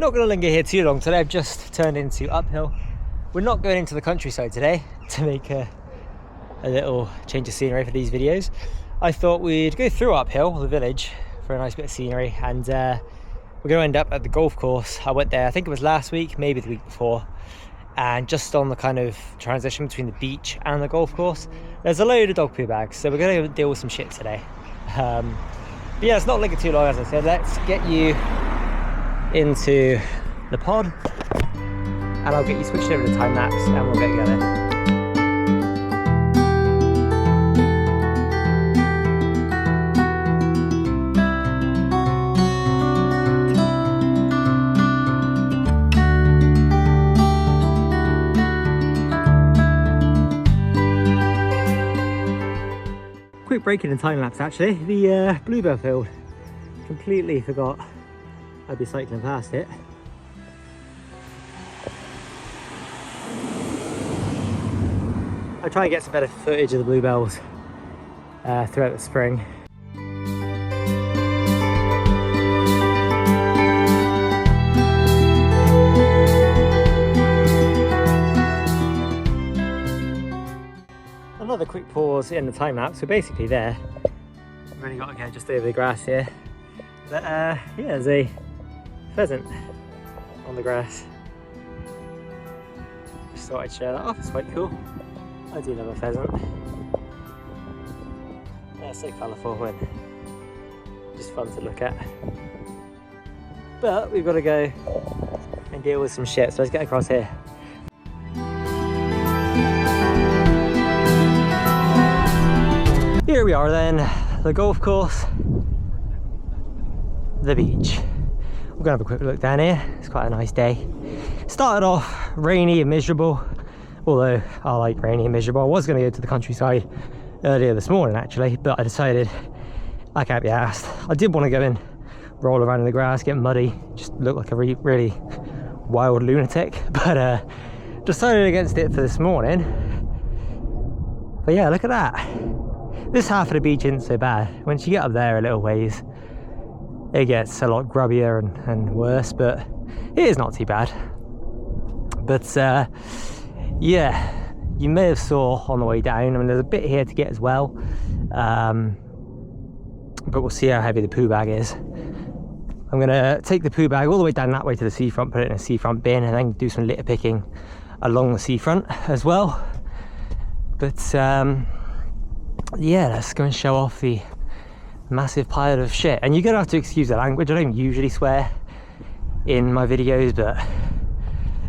Not going to linger here too long today. I've just turned into uphill. We're not going into the countryside today to make a little change of scenery for these videos. I thought we'd go through uphill, the village, for a nice bit of scenery, and we're going to end up at the golf course. I went there, I think it was last week, maybe the week before, and just on the kind of transition between the beach and the golf course, there's a load of dog poo bags, so we're going to deal with some shit today. But yeah, it's not linger too long, as I said. Let's get you into the pod, and I'll get you switched over to time lapse, and we'll get going. Quick break in the time lapse actually. The bluebell field, completely forgot I'd be cycling past it. I'll try and get some better footage of the bluebells throughout the spring. Another quick pause in the time lapse. We're basically there. I've really got to go just over the grass here. But yeah, there's a pheasant on the grass. Just thought I'd share that off. It's quite cool. I do love a pheasant. They're so colourful and just fun to look at. But we've got to go and deal with some shit. So let's get across here. Here we are then, the golf course, the beach. We're gonna have a quick look down here. It's quite a nice day. Started off rainy and miserable, although I like rainy and miserable. I was gonna go to the countryside earlier this morning actually, but I decided I can't be asked. I did want to go and roll around in the grass, get muddy, just look like a really wild lunatic, but decided against it for this morning. But yeah, look at that. This half of the beach isn't so bad. Once you get up there a little ways, it gets a lot grubbier and worse, but it is not too bad. But yeah, you may have saw on the way down, I mean there's a bit here to get as well, but we'll see how heavy the poo bag is. I'm gonna take the poo bag all the way down that way to the seafront, put it in a seafront bin, and then do some litter picking along the seafront as well. But yeah, let's go and show off the massive pile of shit. And you're gonna have to excuse the language. I don't usually swear in my videos, but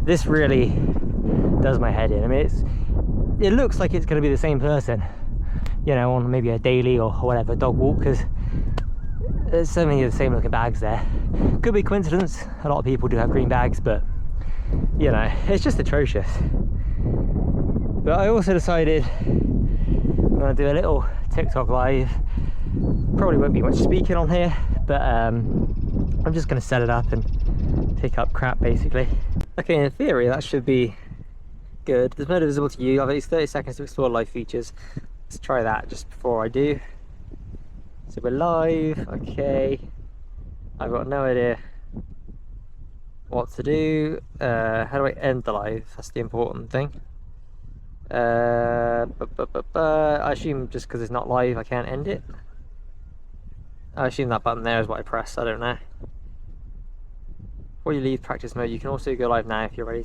this really does my head in. I mean, it looks like it's gonna be the same person, you know, on maybe a daily or whatever dog walk, because there's so many of the same looking bags there. Could be coincidence. A lot of people do have green bags, but you know, it's just atrocious. But I also decided I'm going to do a little TikTok live. Probably won't be much speaking on here, but I'm just going to set it up and pick up crap basically. Okay, in theory that should be good. There's no visible to you. I've at least 30 seconds to explore live features. Let's try that just before I do. So we're live. Okay, I've got no idea what to do. How do I end the live? That's the important thing. I assume just because it's not live I can't end it. I assume that button there is what I pressed. I don't know. Before you leave practice mode, you can also go live now if you're ready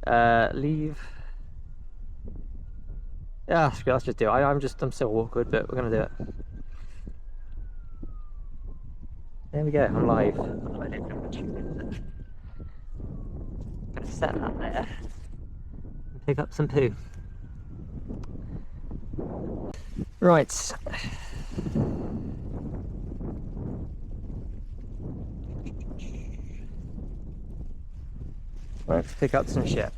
to leave. Yeah, let's just do it. I'm so awkward, but we're gonna do it. There we go, I'm live. I'm gonna set that there and pick up some poo. Right. Let's pick up some shit.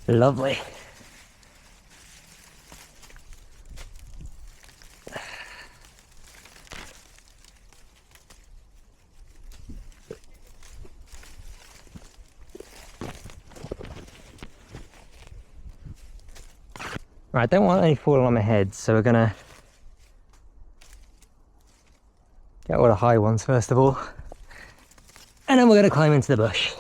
Lovely. Right, I don't want any falling on my head, so we're gonna get all the high ones first of all. And then we're gonna climb into the bush.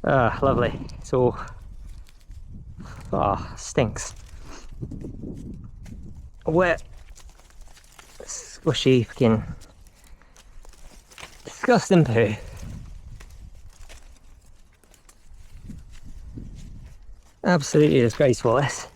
Ah, lovely. It's all stinks. Wet, squishy, fucking disgusting poo. Absolutely disgraceful, this.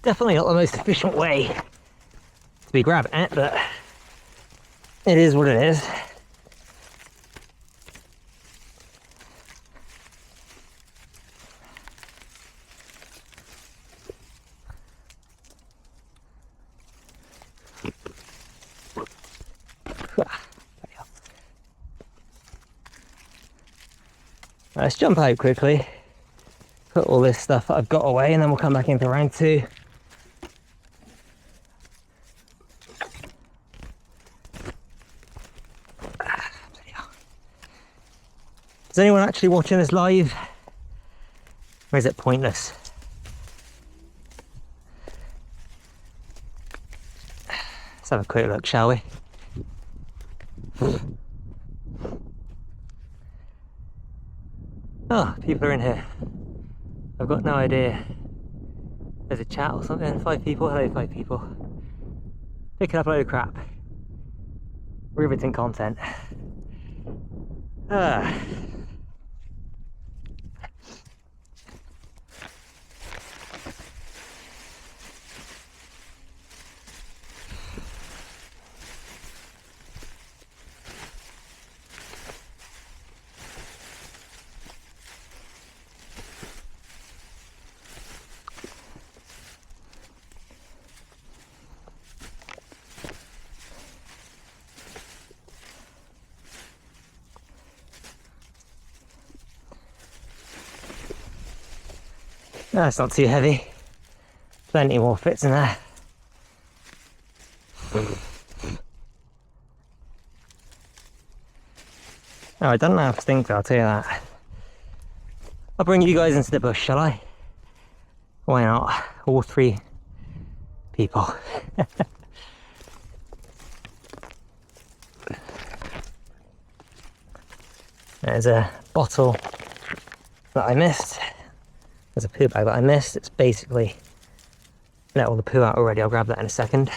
Definitely not the most efficient way to be grabbing it, but it is what it is. Let's jump out quickly, put all this stuff that I've got away, and then we'll come back in for round two. Is anyone actually watching this live? Or is it pointless? Let's have a quick look, shall we? Oh, people are in here. I've got no idea. There's a chat or something. 5 people. Hello, 5 people. Picking up a load of crap. Riveting content. That's not too heavy. Plenty more fits in there. Oh, I don't have stinker, I'll tell you that. I'll bring you guys into the bush, shall I? Why not? All 3 people. There's a bottle that I missed. There's a poo bag that I missed. It's basically let all the poo out already. I'll grab that in a second.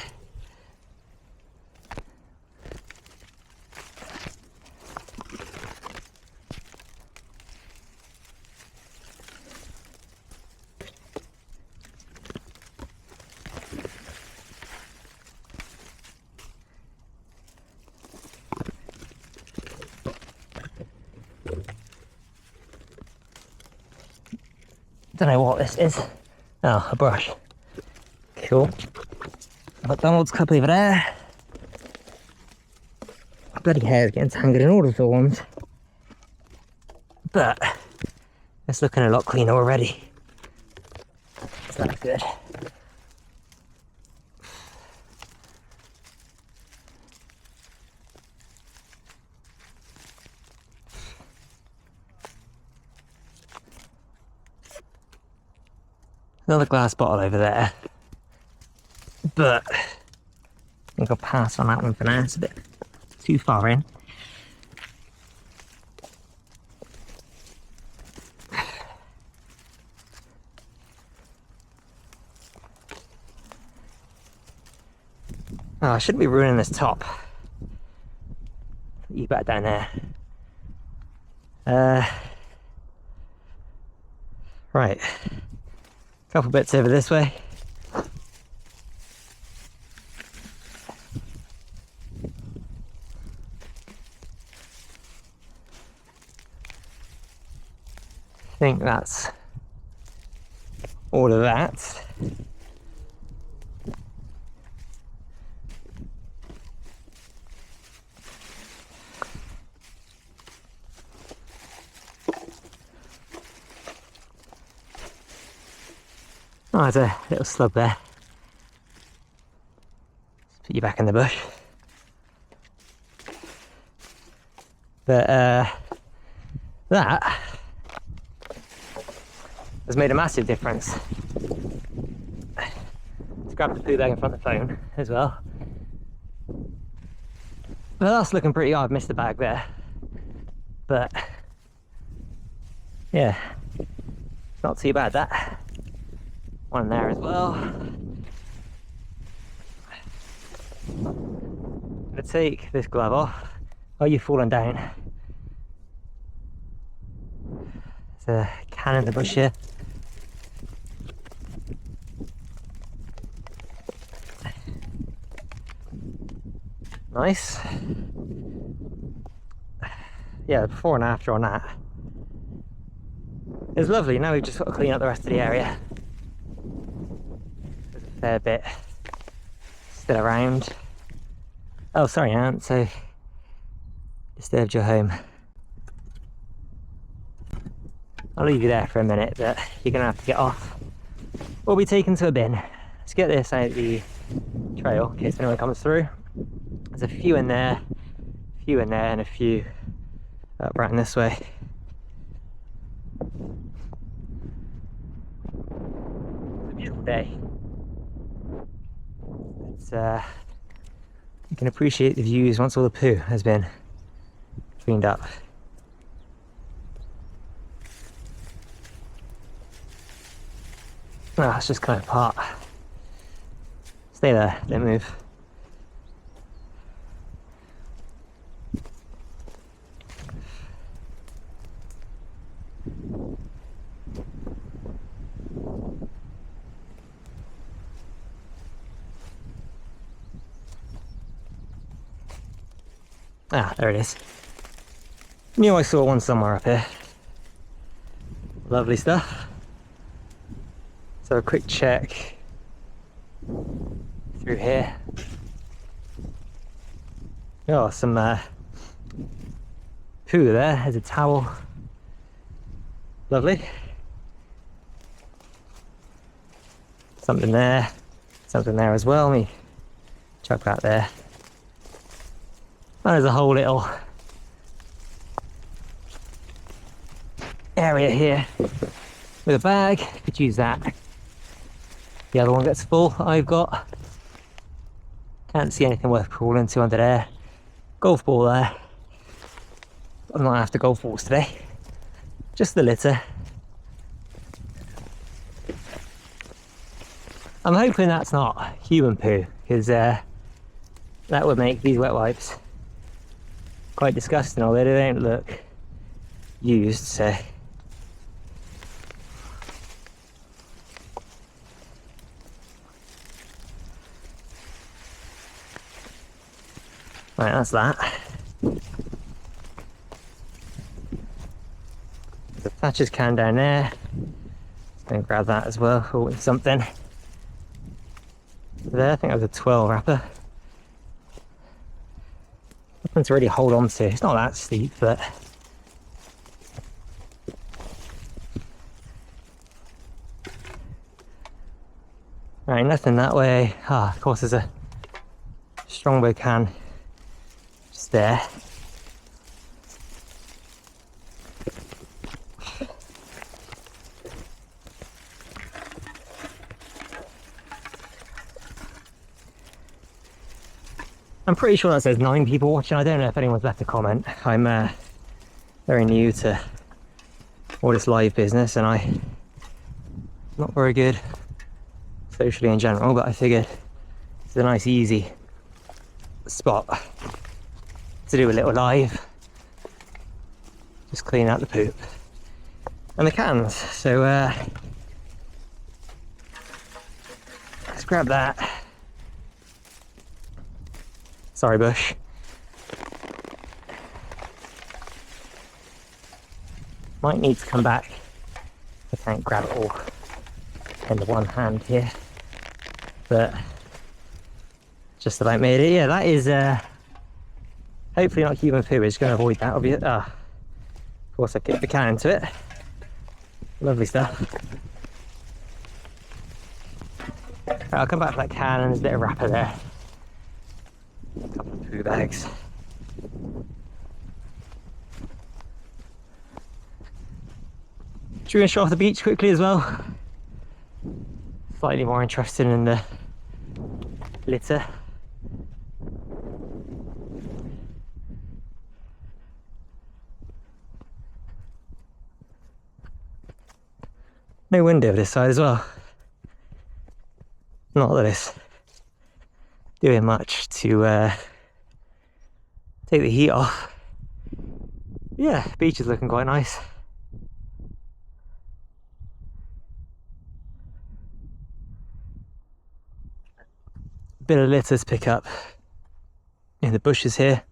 Don't know what this is. Oh, a brush. Cool. McDonald's cup over there. Bloody hair's getting tangled in all the thorns. But it's looking a lot cleaner already. So that's good. Another glass bottle over there, but think I'll pass on that one for now. It's a bit too far in. Oh, I shouldn't be ruining this top. You back down there. Right. A couple bits over this way. I think that's all of that. Oh, there's a little slug there. Let's put you back in the bush. But that has made a massive difference. Let's grab the poo bag in front of the phone as well. Well, that's looking pretty hard. I've missed the bag there. But yeah, not too bad that. One there as well. I'm gonna take this glove off. Oh, you've fallen down. There's a can in the bush here. Nice. Yeah, the before and after on that. It was lovely. Now we've just got to clean up the rest of the area. There's a fair bit still around. Oh, sorry, Aunt, so disturbed your home. I'll leave you there for a minute, but you're gonna have to get off. We'll be taken to a bin. Let's get this out the trail in case anyone comes through. There's a few in there, and a few up around this way. It's a beautiful day. It's you can appreciate the views once all the poo has been cleaned up. Oh, it's just kind of part. Stay there, don't move. Ah, there it is. Knew I saw one somewhere up here. Lovely stuff. So a quick check through here. Oh, some poo there. There's a towel. Lovely. Something there as well. Let me chuck that there. And there's a whole little area here with a bag. Could use that. The other one gets full. I've got. Can't see anything worth crawling to under there. Golf ball there. I'm not after golf balls today. Just the litter. I'm hoping that's not human poo, because that would make these wet wipes quite disgusting, although they don't look used, so. Right, that's that. There's a Thatcher's can down there. Just gonna grab that as well, or with something. There, I think that was a 12 wrapper. Nothing to really hold on to. It's not that steep, but right, nothing that way. Ah, of course, there's a Strongbow can just there. I'm pretty sure that says 9 people watching. I don't know if anyone's left a comment. I'm very new to all this live business, and I'm not very good socially in general, but I figured it's a nice easy spot to do a little live. Just clean out the poop and the cans. So let's grab that. Sorry, bush. Might need to come back. I can't grab it all in the one hand here, but just about made it. Yeah, that is hopefully not human poo. We're just going to avoid that. Obviously, of course, I kicked the can into it. Lovely stuff. Right, I'll come back for that can, and there's a bit of wrapper there. A couple of poo bags. Should we go show off the beach quickly as well? Slightly more interested in the litter. No window this side as well. Not that it's doing much to take the heat off. Yeah, beach is looking quite nice. Bit of litter to pick up in the bushes here,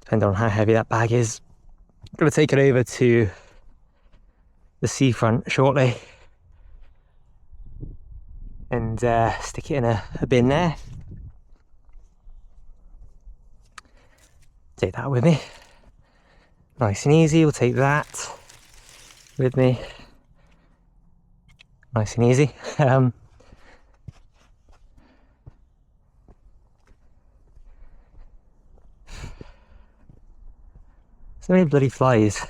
depending on how heavy that bag is. I'm going to take it over to the seafront shortly and stick it in a bin there. Take that with me. Nice and easy. We'll take that with me. Nice and easy. So many bloody flies.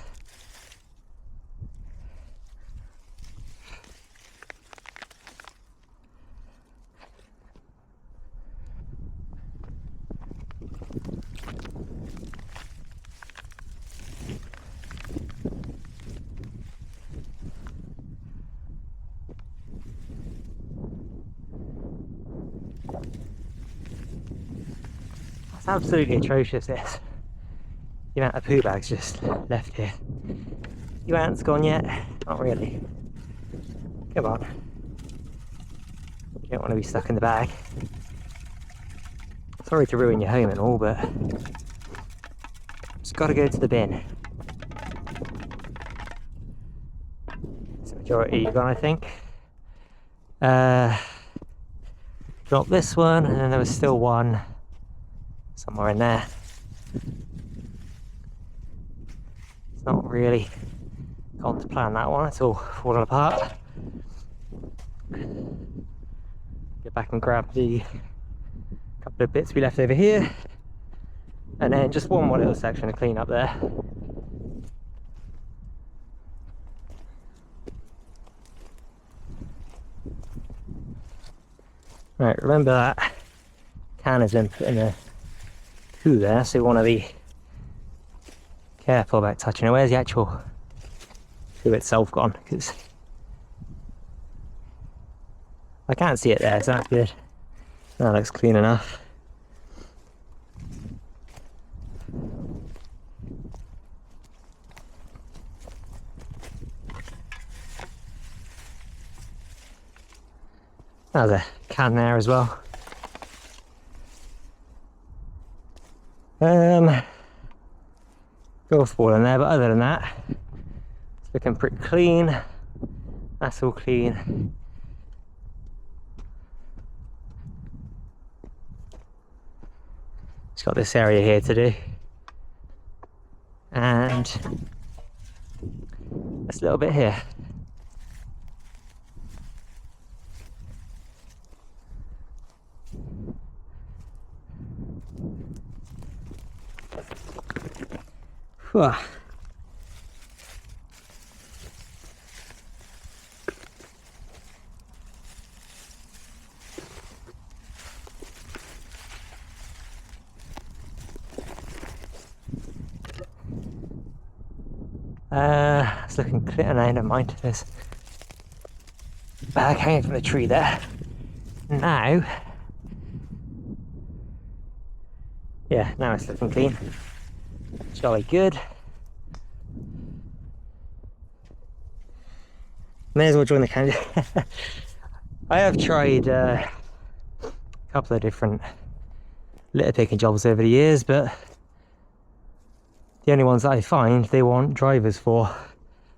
It's absolutely atrocious, this. The amount of poo bags just left here. You ants gone yet? Not really. Come on. You don't want to be stuck in the bag. Sorry to ruin your home and all, but just got to go to the bin. It's the majority gone, I think. Drop this one, and then there was still one somewhere in there. It's not really gone to plan, that one. It's all fallen apart. Get back and grab the couple of bits we left over here, and then just one more little section to clean up there. Right, remember that can has been put in a poo there, so we want to be careful about touching it. Where's the actual poo itself gone? Because I can't see it there, so that's good. That looks clean enough. There's a can there as well. Golf ball in there, but other than that, it's looking pretty clean. That's all clean. Just got this area here to do, and this little bit here. Whew. It's looking clear. No, never mind. There's a bag hanging from the tree there. Now, yeah, now it's looking clean. Jolly good. May as well join the candy. I have tried a couple of different litter picking jobs over the years, but the only ones that I find they want drivers for,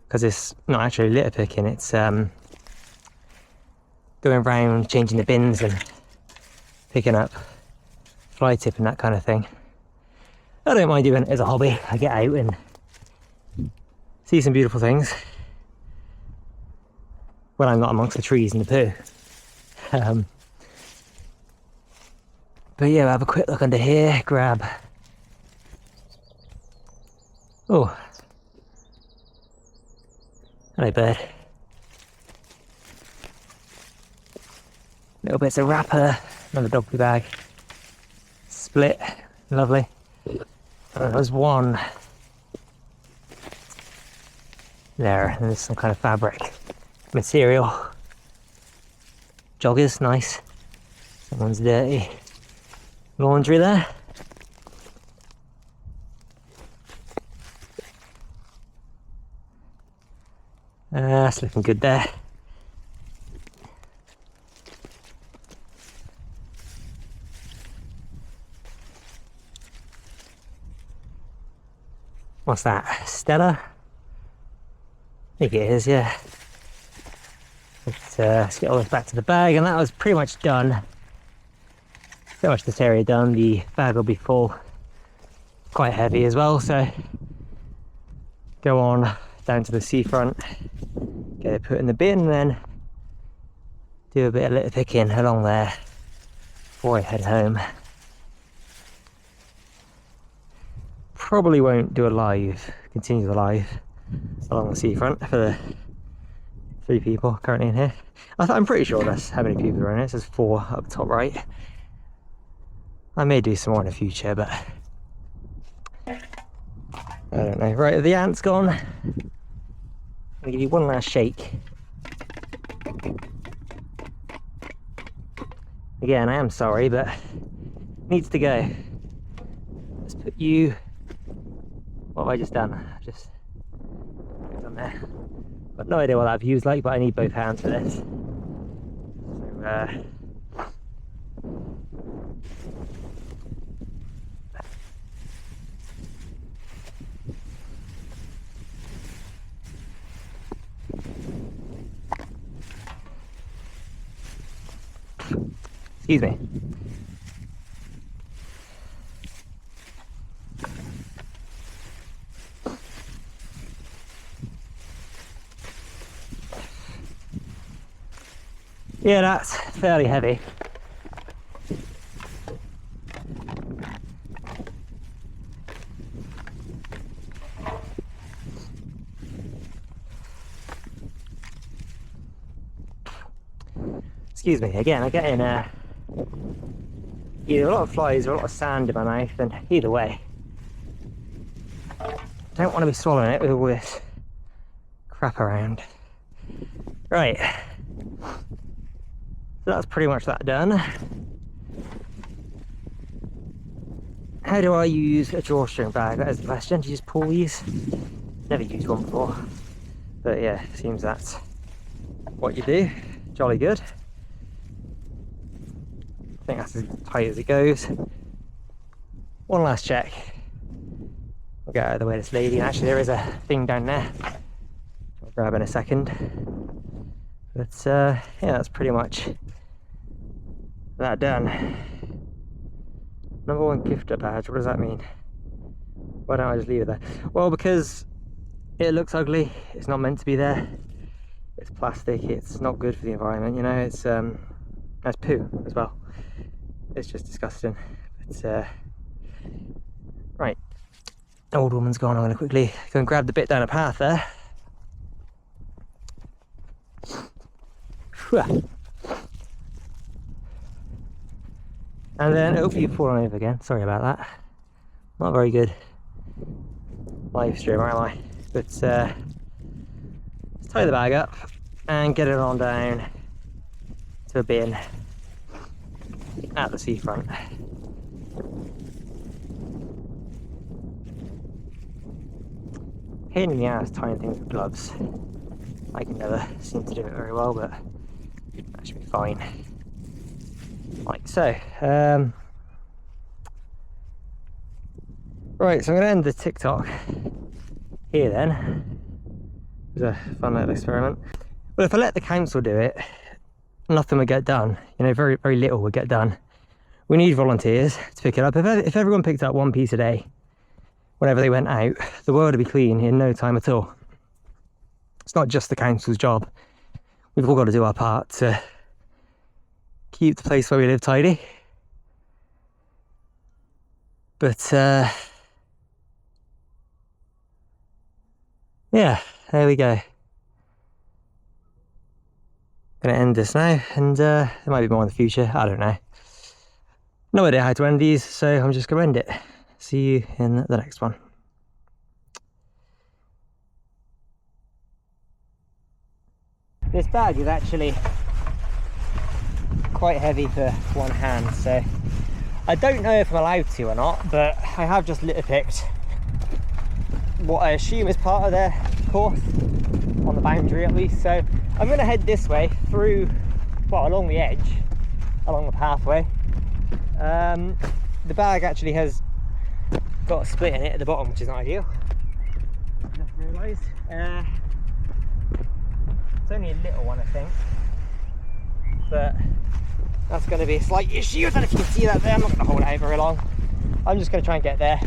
because it's not actually litter picking, it's going around changing the bins and picking up fly tip and that kind of thing. I don't mind doing it as a hobby. I get out and see some beautiful things when I'm not amongst the trees and the poo. But yeah, we'll have a quick look under here, grab... Oh, hello bird. Little bits of wrapper, another dog poo bag, split, lovely. There's one there, and there's some kind of fabric material. Joggers, nice. Someone's dirty. Laundry there. That's looking good there. What's that? Stella? I think it is, yeah. Let's get all this back to the bag, and that was pretty much done. Pretty much this area done. The bag will be full. Quite heavy as well, so go on down to the seafront, get it put in the bin, and then do a bit of litter picking along there before I head home. Probably won't do continue the live along the seafront for the 3 people currently in here. I'm pretty sure that's how many people are in it. It says 4 up top right. I may do some more in the future, but I don't know. Right, the ant's gone. I'm gonna give you one last shake. Again, I am sorry, but it needs to go. Let's put you... What have I just done? I've just done there. Got no idea what that view's like, but I need both hands for this. So, excuse me. Yeah, that's fairly heavy. Excuse me, again, I'm getting either a lot of flies or a lot of sand in my mouth, and either way, I don't want to be swallowing it with all this crap around. Right, so that's pretty much that done. How do I use a drawstring bag? That is the question. Do you just pull these? Never used one before, but yeah, seems that's what you do. Jolly good. I think that's as tight as it goes. One last check. I'll get out of the way of this lady. Actually, there is a thing down there I'll grab in a second. But yeah, that's pretty much that done. Number 1 gifter badge. What does that mean? Why don't I just leave it there? Well, because it looks ugly. It's not meant to be there. It's plastic. It's not good for the environment. You know, it's poo as well. It's just disgusting. But right, old woman's gone. I'm going to quickly go and grab the bit down a path there. And then hopefully you've fallen over again. Sorry about that. Not very good live streamer, am I? But let's tie the bag up and get it on down to a bin at the seafront. Pain in the ass tying things with gloves. I can never seem to do it very well, but that should be fine. Like so. Right, so I'm going to end the TikTok here then. It was a fun little experiment. But if I let the council do it, nothing would get done. You know, very, very little would get done. We need volunteers to pick it up. If everyone picked up one piece a day, whenever they went out, the world would be clean in no time at all. It's not just the council's job. We've all got to do our part to keep the place where we live tidy. But yeah, there we go. Gonna end this now, and there might be more in the future, I don't know. No idea how to end these, so I'm just gonna end it. See you in the next one. This bag is actually quite heavy for one hand, so I don't know if I'm allowed to or not, but I have just litter picked what I assume is part of their course, on the boundary at least. So I'm going to head this way through, well, along the edge, along the pathway. The bag actually has got a split in it at the bottom, which is not ideal. I just realised. It's only a little one, I think, but that's going to be a slight issue. I don't know if you can see that there. I'm not going to hold it out very long. I'm just going to try and get there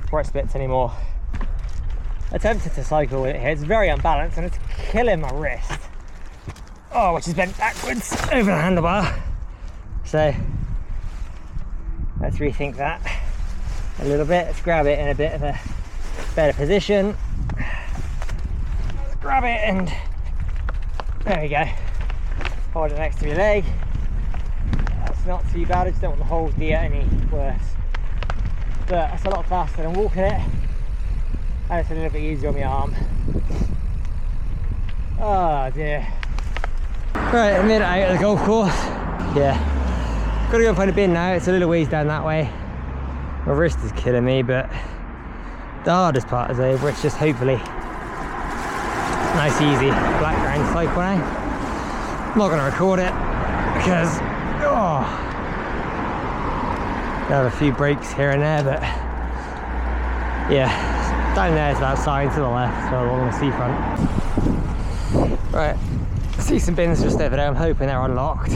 before it splits anymore. I attempted to cycle with it here. It's very unbalanced and it's killing my wrist. Oh, which is bent backwards over the handlebar. So let's rethink that a little bit. Let's grab it in a bit of a better position. Let's grab it and there we go. Hold it next to my leg. That's not too bad. I just don't want the whole gear any worse. But that's a lot faster than walking it. And it's a little bit easier on my arm. Oh dear. Right, a minute out of the golf course. Yeah. Gotta go and find a bin now. It's a little ways down that way. My wrist is killing me, but the hardest part is over. It's just hopefully nice easy black ground cycle now. I'm not gonna record it because I have a few breaks here and there, but yeah. Down there is that sign to the left, so along the seafront. Right, I see some bins just over there. I'm hoping they're unlocked.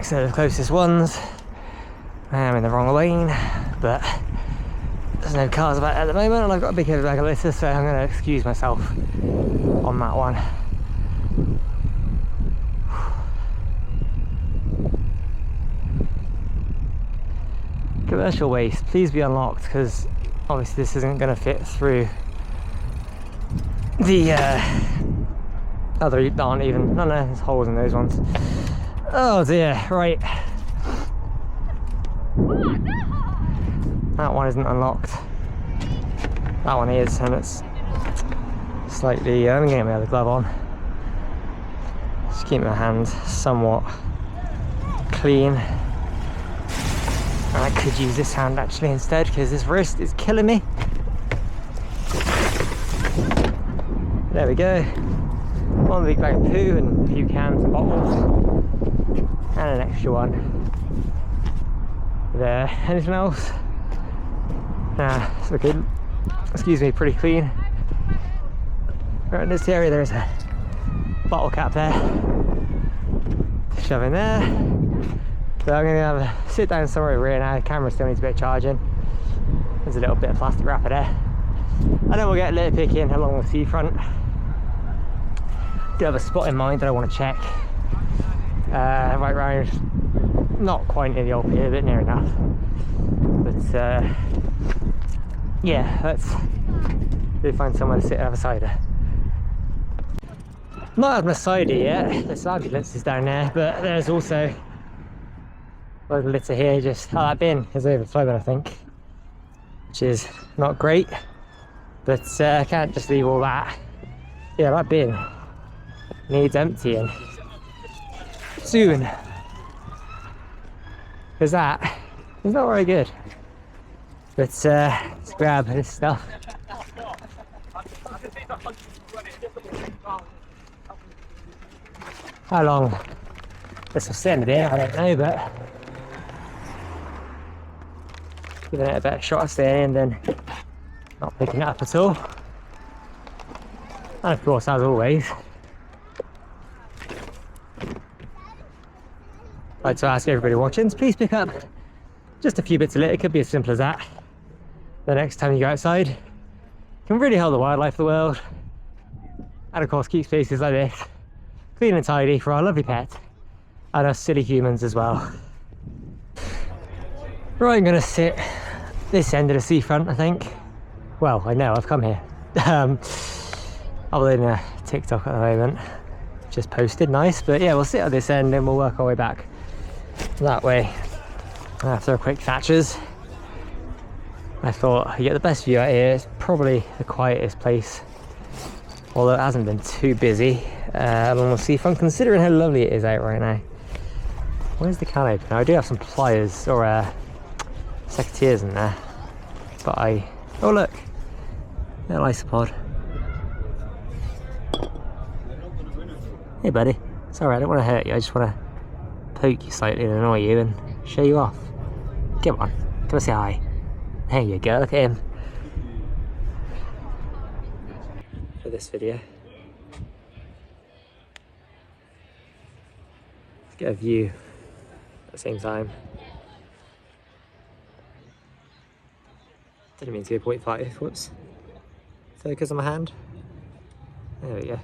So the closest ones. I am in the wrong lane, but there's no cars about at the moment, and I've got a big heavy bag of litter, so I'm going to excuse myself on that one. Commercial waste, please be unlocked, because obviously this isn't going to fit through the other, aren't even, no, there's holes in those ones. Oh dear, right. That one isn't unlocked. That one is, and it's slightly, I'm getting my other glove on. Just keep my hand somewhat clean. And I could use this hand actually instead, because this wrist is killing me. There we go. One big bag of poo and a few cans and bottles. And an extra one. There. Anything else? Nah, it's looking, excuse me, pretty clean. Right in this area there's a bottle cap there. Shove in there. So I'm going to have a sit down somewhere over here now. The camera still needs a bit of charging. There's a little bit of plastic wrapper there. And then we'll get litter picking along the seafront. Do have a spot in mind that I want to check. Right round, not quite near the old pier, but near enough. But yeah, let's do find somewhere to sit and have a cider. Not had my cider yet. There's ambulances down there, but there's also a load of litter here. Just that bin is overflowing, I think, which is not great. But I can't just leave all that. Yeah, that bin needs emptying soon, because that is not very good. But let's grab this stuff. How long this will sit in the bin, I don't know, but giving it a better shot of staying in than not picking it up at all. And of course, as always, I'd like to ask everybody watching to please pick up just a few bits of litter. It could be as simple as that. The next time you go outside, it can really help the wildlife of the world, and of course keep spaces like this clean and tidy for our lovely pet and us silly humans as well. Right, I'm going to sit this end of the seafront, I think. Well, I know, I've come here. Other than a TikTok at the moment, just posted, nice. But yeah, we'll sit at this end and we'll work our way back that way after a quick Thatcher's. I thought you get the best view out here. It's probably the quietest place, although it hasn't been too busy along the seafront, considering how lovely it is out right now. Where's the can opener? I do have some pliers or secateurs in there, but oh look, little isopod. Hey buddy, it's alright, I don't want to hurt you, I just want to poke you slightly and annoy you and show you off. Come on, come and say hi. There you go, look at him. For this video, let's get a view at the same time. Didn't mean to go 0.5, whoops. Focus on my hand. There we go.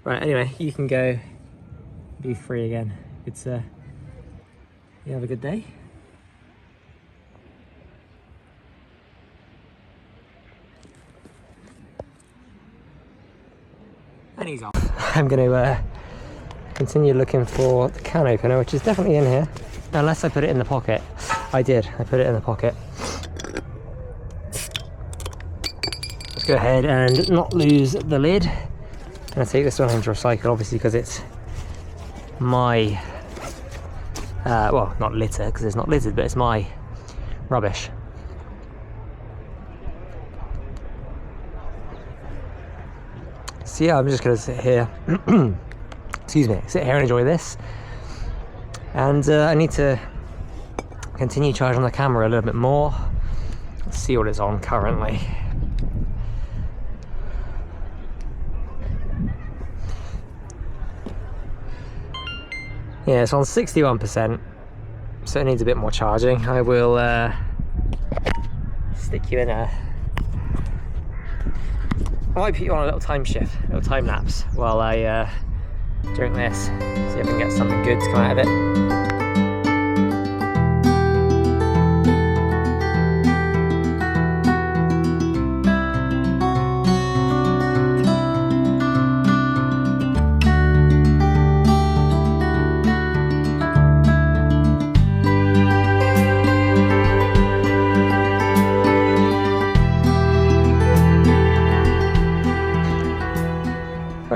Right, anyway, you can go be free again. It's you have a good day. And he's off. I'm going to continue looking for the can opener, which is definitely in here, unless I put it in the pocket. I did, I put it in the pocket. Let's go ahead and not lose the lid. I'm going to take this one home to recycle, obviously, because it's my, well, not litter, because it's not littered, but it's my rubbish. So yeah, I'm just going to sit here, excuse me, sit here and enjoy this. And I need to continue charging the camera a little bit more. Let's see what it's on currently. Yeah, it's on 61%, so it needs a bit more charging. I will stick you in a... I might put you on a little time shift, a little time lapse, while I drink this. See if I can get something good to come out of it.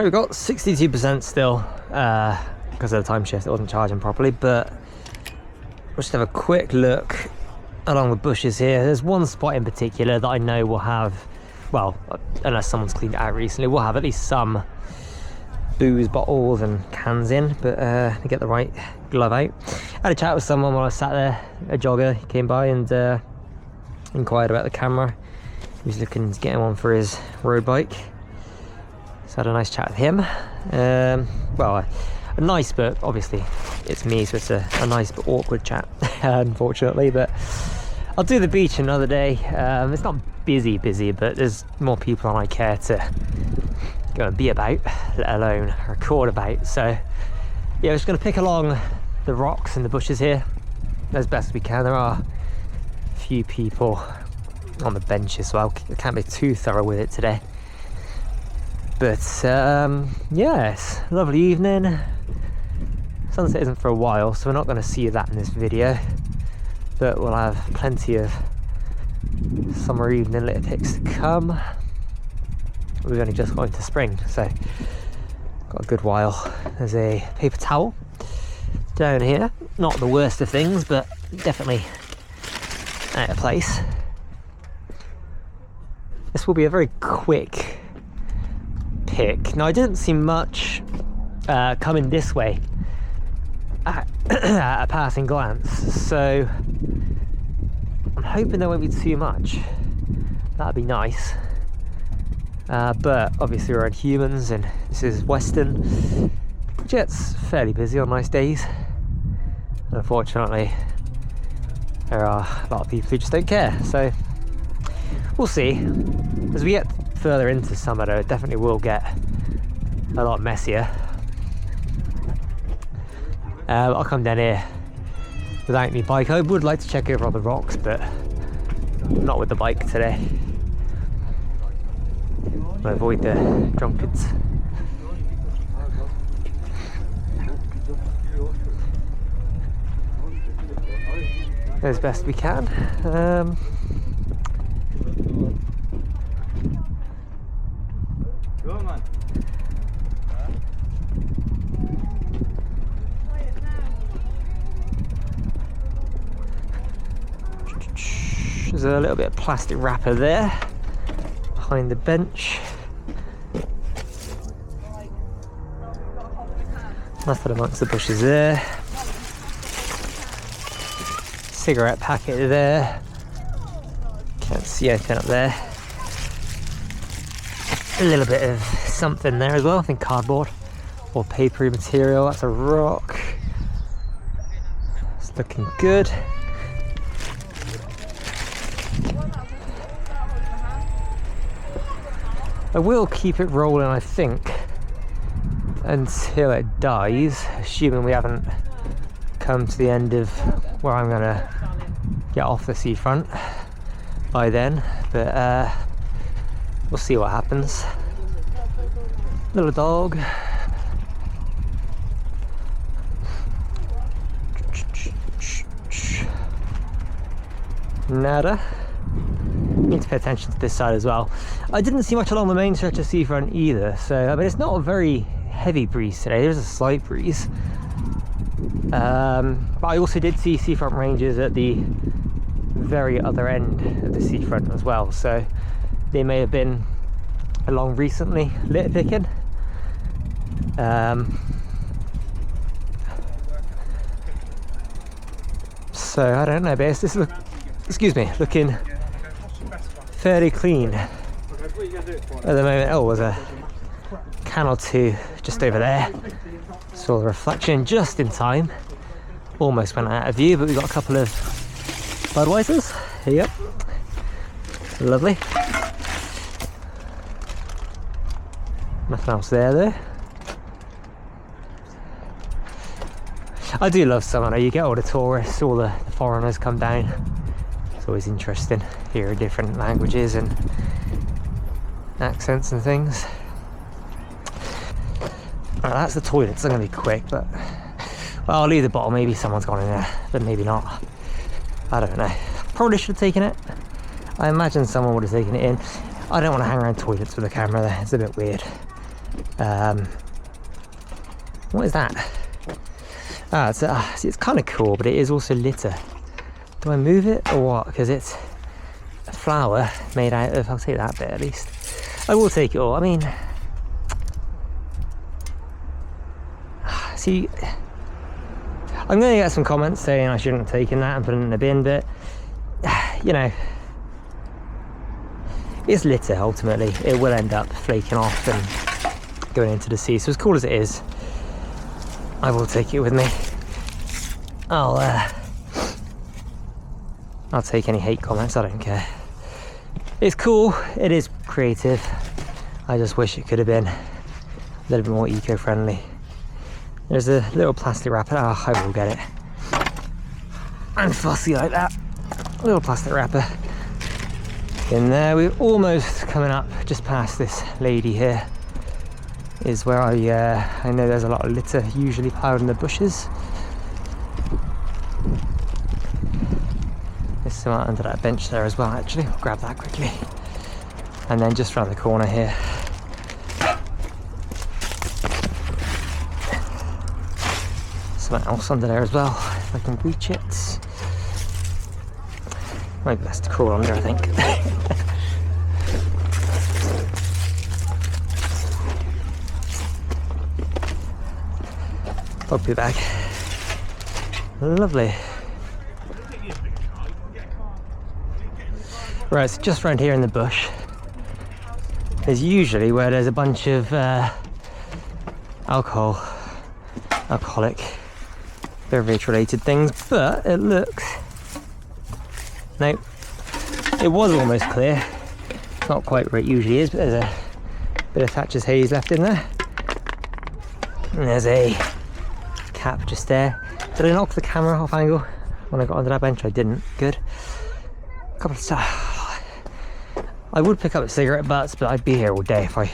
We've got 62% still because of the time shift. It wasn't charging properly, but we'll just have a quick look along the bushes here. There's one spot in particular that I know will have, well, unless someone's cleaned it out recently, we'll have at least some booze bottles and cans in, but to get the right glove out. I had a chat with someone while I was sat there. A jogger came by and inquired about the camera. He was looking to get one for his road bike. So I had a nice chat with him. Well, a nice, but obviously it's me, so it's a nice but awkward chat, unfortunately. But I'll do the beach another day. It's not busy, but there's more people than I care to go and be about, let alone record about. So yeah, we're just going to pick along the rocks and the bushes here as best we can. There are a few people on the benches, so I can't be too thorough with it today. But yes, lovely evening. Sunset isn't for a while, so we're not going to see that in this video, but we'll have plenty of summer evening litter picks to come. We've only just got into spring, so got a good while. There's a paper towel down here. Not the worst of things, but definitely out of place. This will be a very quick pick. Now, I didn't see much coming this way at a passing glance, so I'm hoping there won't be too much. That'd be nice. But obviously we're on humans, and this is Western, which gets fairly busy on nice days. And unfortunately, there are a lot of people who just don't care. So we'll see. As we get further into summer, though, it definitely will get a lot messier. I'll come down here without my bike. I would like to check over on the rocks, but not with the bike today. I'll avoid the drunkards. As best we can. There's a little bit of plastic wrapper there behind the bench. Nothing amongst the bushes there. Cigarette packet there. Can't see anything up there. A little bit of something there as well, I think cardboard or papery material. That's a rock. It's looking good. I will keep it rolling, I think, until it dies, assuming we haven't come to the end of where I'm gonna get off the seafront by then, but we'll see what happens. Little dog. Nada. Need to pay attention to this side as well. I didn't see much along the main stretch of seafront either, so I mean, it's not a very heavy breeze today. There's a slight breeze, but I also did see seafront ranges at the very other end of the seafront as well, so they may have been along recently litter picking. So I don't know, but this is looking fairly clean at the moment. Oh, there's a can or two just over there. Saw the reflection just in time. Almost went out of view, but we got a couple of Budweisers. Yep, lovely. Nothing else there though. I do love summer. You get all the tourists, all the foreigners come down. It's always interesting, hear different languages and accents and things. Right, that's the toilets. I'm going to be quick, but well, I'll leave the bottle. Maybe someone's gone in there, but maybe not. I don't know. Probably should have taken it. I imagine someone would have taken it in. I don't want to hang around toilets with a camera there. It's a bit weird. What is that? It's kind of cool, but it is also litter. Do I move it or what? Because it's a flower made out of, I'll take that bit at least. I will take it all. I mean, see, I'm going to get some comments saying I shouldn't have taken that and put it in the bin, but, you know, it's litter ultimately. It will end up flaking off and going into the sea. So as cool as it is, I will take it with me. I'll take any hate comments, I don't care. It's cool, it is creative. I just wish it could have been a little bit more eco-friendly. There's a little plastic wrapper. Oh, I will get it. I'm fussy like that. A little plastic wrapper in there. We're almost coming up just past this lady here. Is where I know there's a lot of litter usually piled in the bushes. This some out under that bench there as well, actually. I'll grab that quickly. And then just round the corner here, something else under there as well, if I can reach it. Maybe that's to crawl under, I think. Rugby bag. Lovely. Right, so just around here in the bush is usually where there's a bunch of alcoholic beverage related things, but it looks, no, it was almost clear. It's not quite where it usually is, but there's a bit of Thatcher's haze left in there. And there's a cap just there. Did I knock the camera off angle when I got under that bench? I didn't. Good. A couple of stuff. I would pick up cigarette butts, but I'd be here all day if I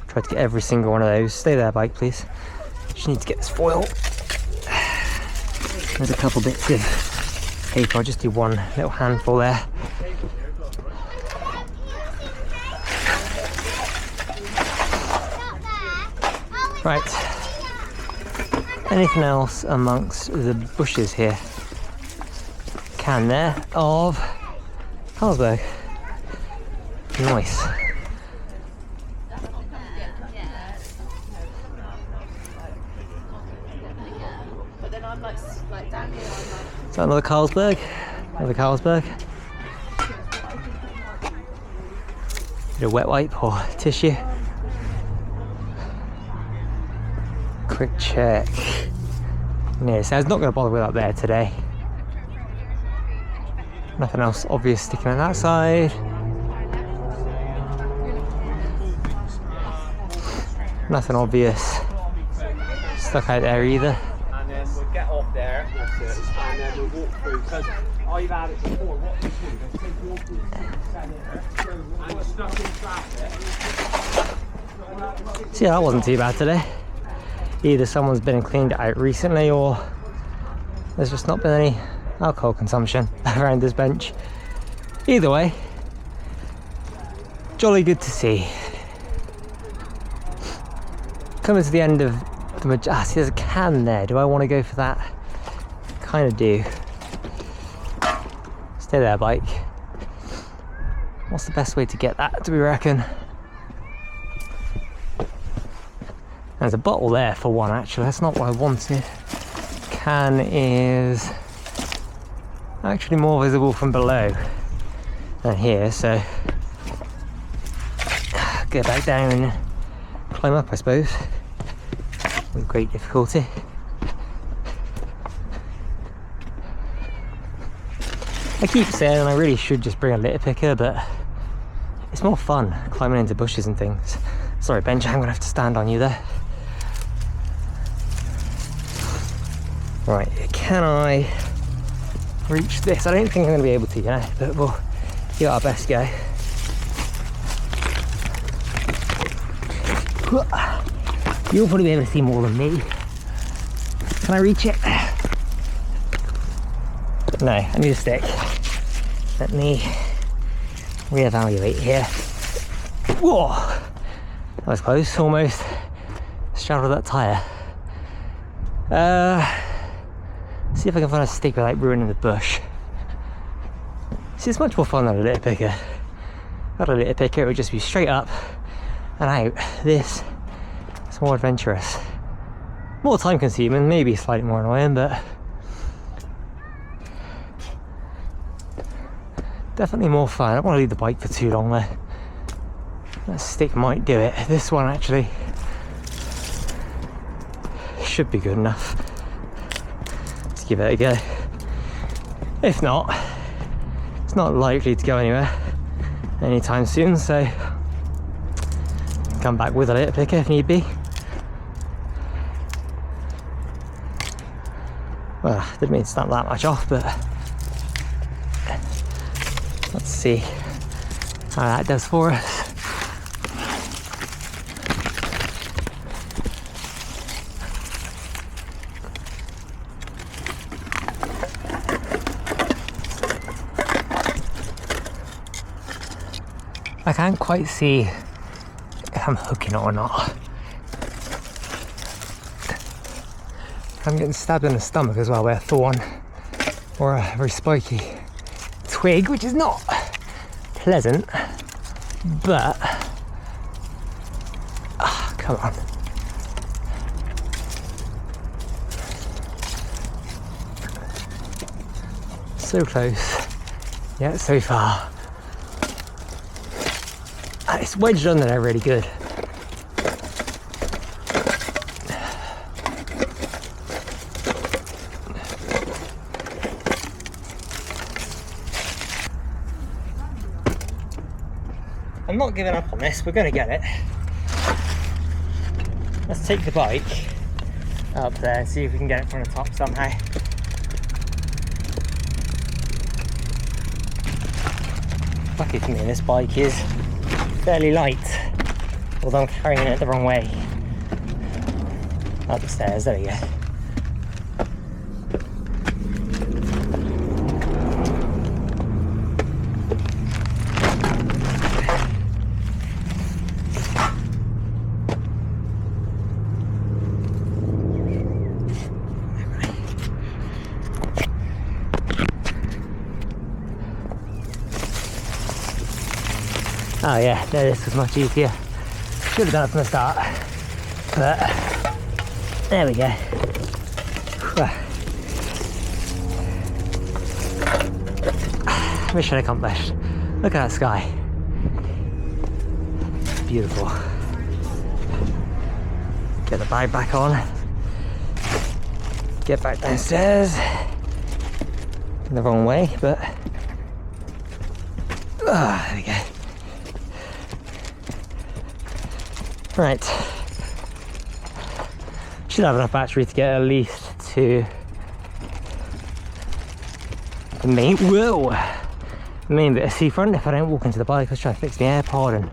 tried to get every single one of those. Stay there, bike, please. Just need to get this foil. There's a couple bits of paper. I'll just do one little handful there. Right. Anything else amongst the bushes here? Can there of Carlsberg. Nice. Is that another Carlsberg? Another Carlsberg. Bit of wet wipe or tissue. Quick check. Yeah, so I was not going to bother with up there today. Nothing else obvious sticking on that side. Nothing obvious stuck out there either. And then we'll get off there, and then we'll walk through, because I've had it before. What we do is take your food and we're stuck in traffic. So yeah, that wasn't too bad today. Either someone's been and cleaned it out recently, or there's just not been any alcohol consumption around this bench. Either way, jolly good to see. Coming to the end of the see, there's a can there. Do I want to go for that? Kind of do. Stay there, bike. What's the best way to get that, do we reckon? There's a bottle there for one, actually. That's not what I wanted. Can is actually more visible from below than here, so go back down and climb up, I suppose, with great difficulty. I keep saying I really should just bring a litter picker, but it's more fun climbing into bushes and things. Sorry, Benji, I'm gonna have to stand on you there. Right, can I reach this? I don't think I'm gonna be able to, you know, but we'll give it our best go. You'll probably be able to see more than me. Can I reach it? No, I need a stick. Let me reevaluate here. Whoa! That was close, almost straddled that tyre. See if I can find a stick without ruining the bush. See, it's much more fun than a litter picker. If I had a litter picker, it would just be straight up and out. This is more adventurous. More time consuming, maybe slightly more annoying, but definitely more fun. I don't want to leave the bike for too long though. That stick might do it. This one actually should be good enough. Let's give it a go. If not, it's not likely to go anywhere anytime soon, so come back with a litter picker if need be. Well, didn't mean to snap that much off, but let's see how that does for us. I can't quite see if I'm hooking it or not. I'm getting stabbed in the stomach as well by a thorn or a very spiky twig, which is not pleasant, but come on. So close, yet so far. It's wedged on there really good. I'm not giving up on this, we're going to get it. Let's take the bike up there and see if we can get it from the top somehow. Lucky for me, this bike is fairly light, although I'm carrying it the wrong way. Up the stairs, there we go. Oh yeah, no, this was much easier. Should have done it from the start, but there we go. Mission accomplished. Look at that sky. Beautiful. Get the bag back on. Get back downstairs. In the wrong way, but there we go. Right, should have enough battery to get at least to the main bit of Seafront if I don't walk into the bike. I was trying to fix the AirPod and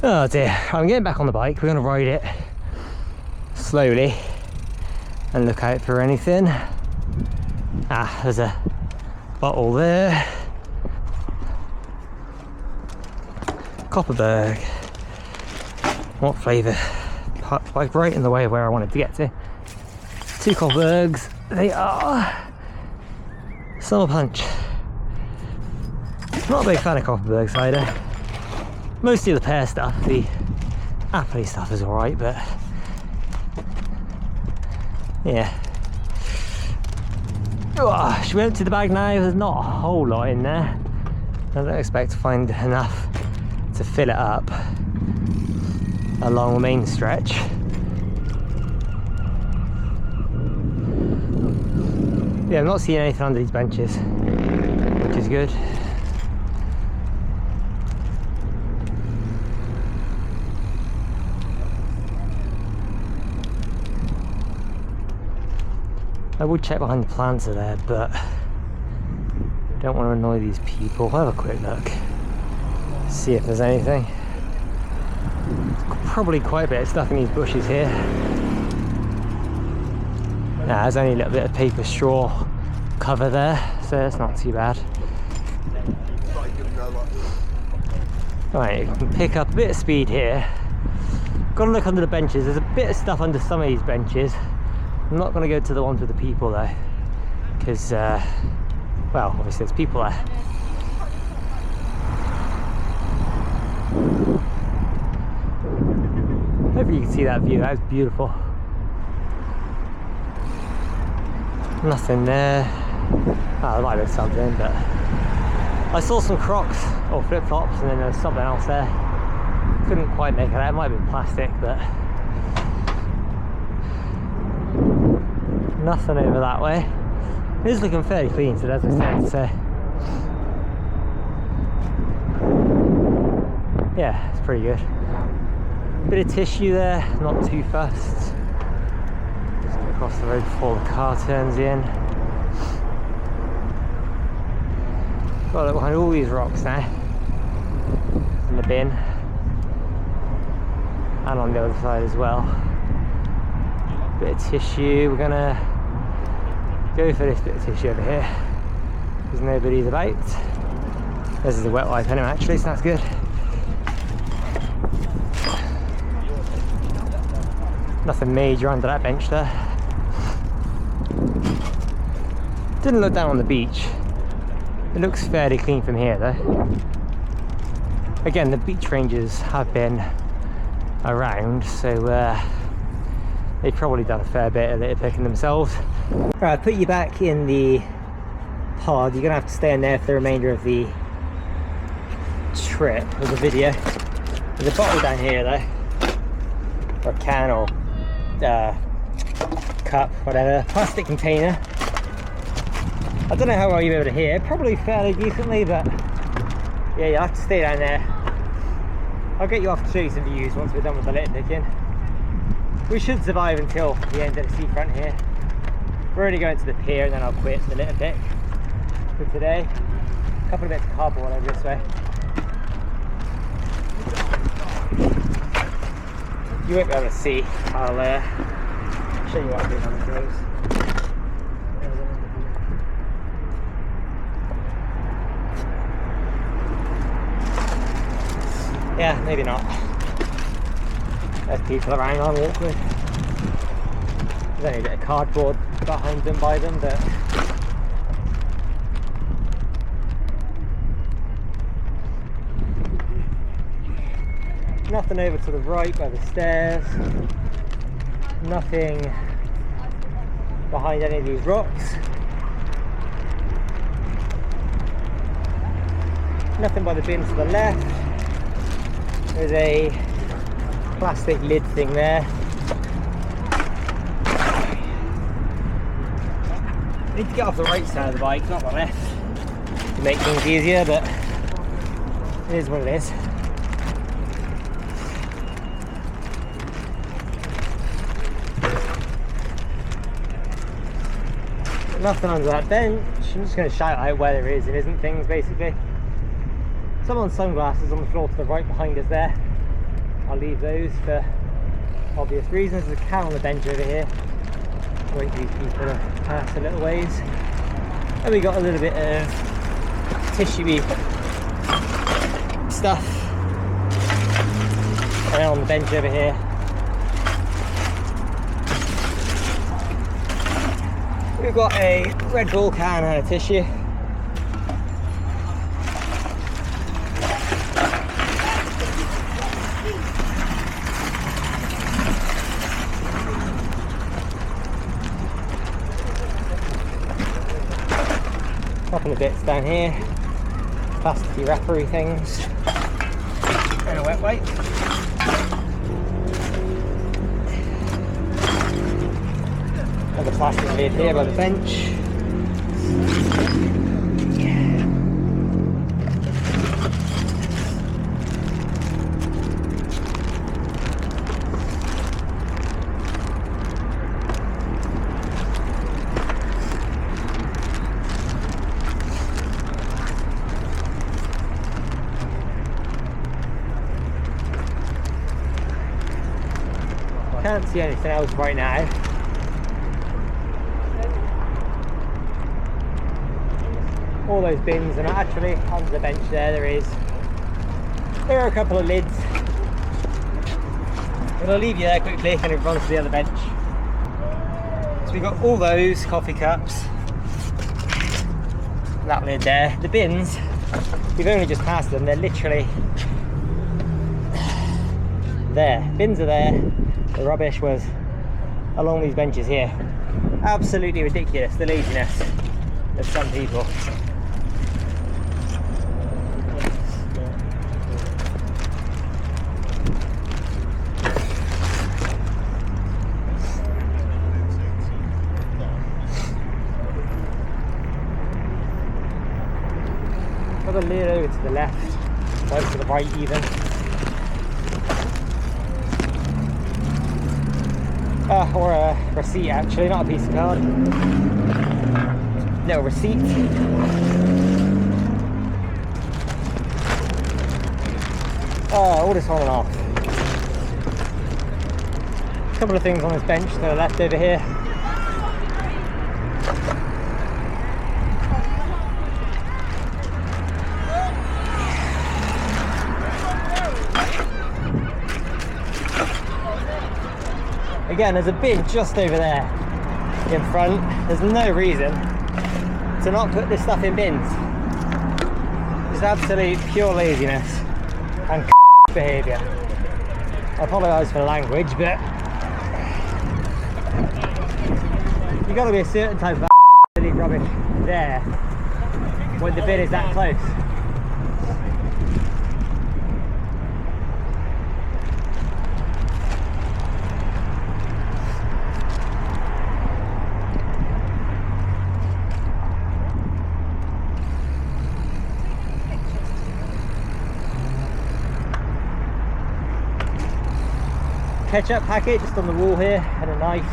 oh dear. I'm getting back on the bike. We're going to ride it slowly and look out for anything. There's a bottle there. Copperberg. What flavour? Like right in the way of where I wanted to get to. 2 Copperbergs. They are Summer Punch. Not a big fan of Copperberg cider. Mostly the pear stuff. The apple stuff is alright, but yeah. Should we empty the bag now? There's not a whole lot in there. I don't expect to find enough to fill it up along the main stretch. Yeah, I'm not seeing anything under these benches, which is good. I would check behind the planter there, but I don't want to annoy these people. I'll have a quick look, see if there's anything. Probably quite a bit of stuff in these bushes here. There's only a little bit of paper straw cover there, so that's not too bad. Right, you can pick up a bit of speed here. Got to look under the benches. There's a bit of stuff under some of these benches. I'm not going to go to the ones with the people though, because well, obviously there's people there. Hopefully you can see that view. That was beautiful. Nothing there. There might be something, but I saw some Crocs or flip-flops, and then there was something else there. Couldn't quite make it out. It might have been plastic, but nothing over that way. It is looking fairly clean, so as I said, so yeah, it's pretty good. Bit of tissue there, not too fussed. Just go across the road before the car turns in. Got to look behind all these rocks now. In the bin. And on the other side as well. Bit of tissue. We're gonna go for this bit of tissue over here, because nobody's about. This is a wet wipe anyway, actually, so that's good. Nothing major under that bench there. Didn't look down on the beach. It looks fairly clean from here though. Again, the beach rangers have been around, so they've probably done a fair bit of litter picking themselves. Right, I'll put you back in the pod. You're gonna have to stay in there for the remainder of the trip, or the video. There's a bottle down here though, or a can, or cup, whatever, plastic container. I don't know how well you'll be able to hear, probably fairly decently, but yeah, you'll have to stay down there. I'll get you off to show you some views once we're done with the litter picking. We should survive until the end of the seafront here. We're only going to the pier and then I'll quit the litter pick for today. A couple of bits of cardboard over this way. You won't be able to see. I'll show you what I'm doing on the clothes. Yeah, maybe not. There's people around I'll walk with. There's only a bit of cardboard behind them by them, but nothing over to the right by the stairs. Nothing behind any of these rocks. Nothing by the bins to the left. There's a plastic lid thing there. I need to get off the right side of the bike, not the left, to make things easier, but it is what it is. Nothing under that bench. I'm just going to shout out where there is and isn't things, basically. Someone's sunglasses on the floor to the right behind us there. I'll leave those for obvious reasons. There's a can on the bench over here. Wait for these people to pass a little ways. And we got a little bit of tissue-y stuff. And then on the bench over here, we've got a Red Bull can and a tissue. Couple of bits down here, plasticky wrappery things, and a wet wipe. Another plastic lid here by the bench. Can't see anything else right now. All those bins are not actually on the bench there is. There are a couple of lids. But I'll leave you there quickly and it runs to the other bench. So we've got all those coffee cups. That lid there. The bins, we've only just passed them, they're literally there. Bins are there. The rubbish was along these benches here. Absolutely ridiculous, the laziness of some people. Got a lid over to the left, one to the right even. Or a receipt actually, not a piece of card. Little receipt. All this on and off. A couple of things on this bench to the left over here. again, there's a bin just over there in front. There's no reason to not put this stuff in bins. It's absolute pure laziness and behaviour. I apologise for the language, but you've got to be a certain type of to leave rubbish there when the bin is that close. Ketchup packet just on the wall here and a knife.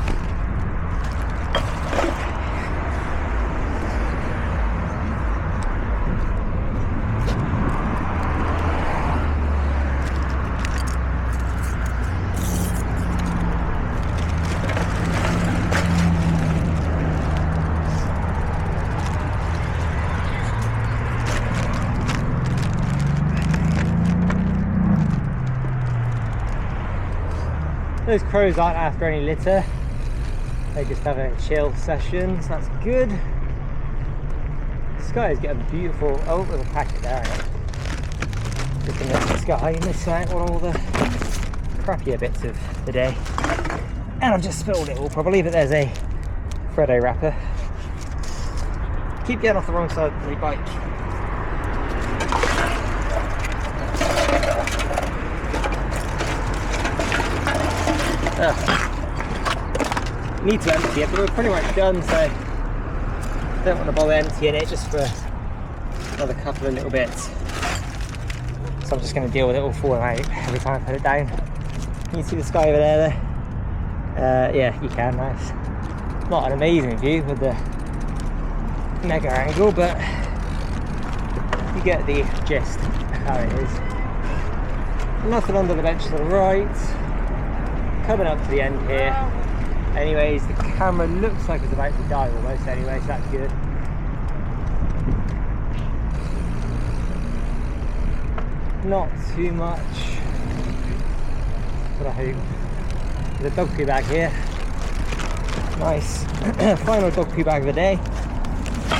Those crows aren't after any litter, they just have a chill session, so that's good. The sky is getting beautiful. Oh, there's a packet there. Looking at the sky, missing out on all the crappier bits of the day. And I've just spilled it all probably, but there's a Freddo wrapper. Keep getting off the wrong side of the bike. Need to empty it, but we're pretty much done, so don't want to bother emptying it just for another couple of little bits. So I'm just going to deal with it all falling out every time I put it down. Can you see the sky over there? Yeah, you can. Nice. Not an amazing view with the mega angle, but you get the gist of how it is. Nothing under the bench to the right. Coming up to the end here. Anyways, the camera looks like it's about to die almost anyway, so that's good. Not too much, but I hope. There's a dog poo bag here. Nice. Final dog poo bag of the day.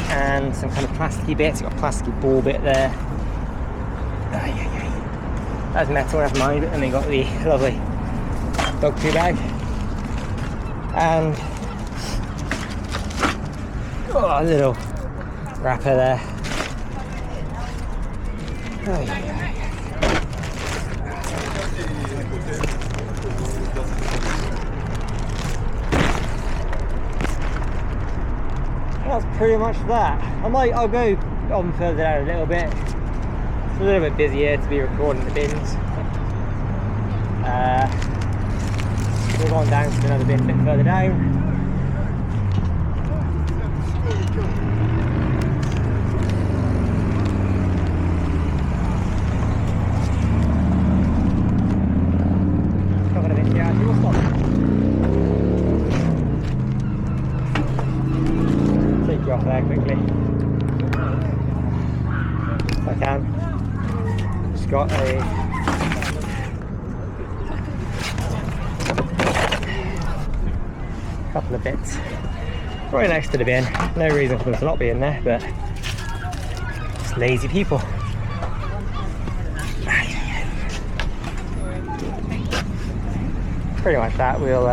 And some kind of plasticky bits. Got a plasticky ball bit there. That's metal, never mind. And then got the lovely dog poo bag, and a little wrapper there. That's pretty much that. I'll go on further down a little bit. It's a little bit busier to be recording the bins. We're going down to another bin a bit further down. Covered a bit here, actually. We'll stop. Take you off there quickly. If I can. Just got a couple of bits right next to the bin. No reason for them to not be in there, but just lazy people. Pretty much that. We'll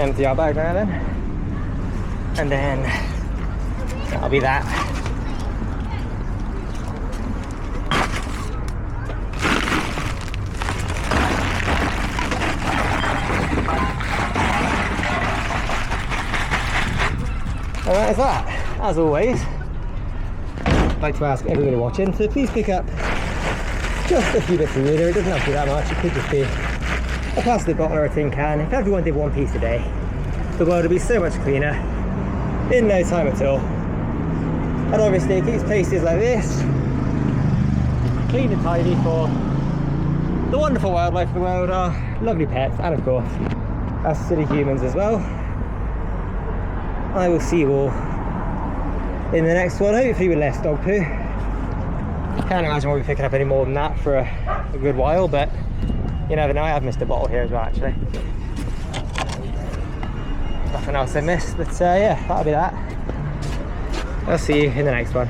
empty our bag now then, and then that'll be that. And that is that. As always, I'd like to ask everybody watching to please pick up just a few bits of litter. It doesn't have to be that much. It could just be a plastic bottle or a tin can. If everyone did one piece a day, the world would be so much cleaner in no time at all. And obviously it keeps places like this clean and tidy for the wonderful wildlife of the world, our lovely pets, and of course us silly humans as well. I will see you all in the next one, hopefully with less dog poo. Can't imagine we'll be picking up any more than that for a good while, but You never know, I have missed a bottle here as well actually. Nothing else I missed, but yeah, that'll be that. I'll see you in the next one.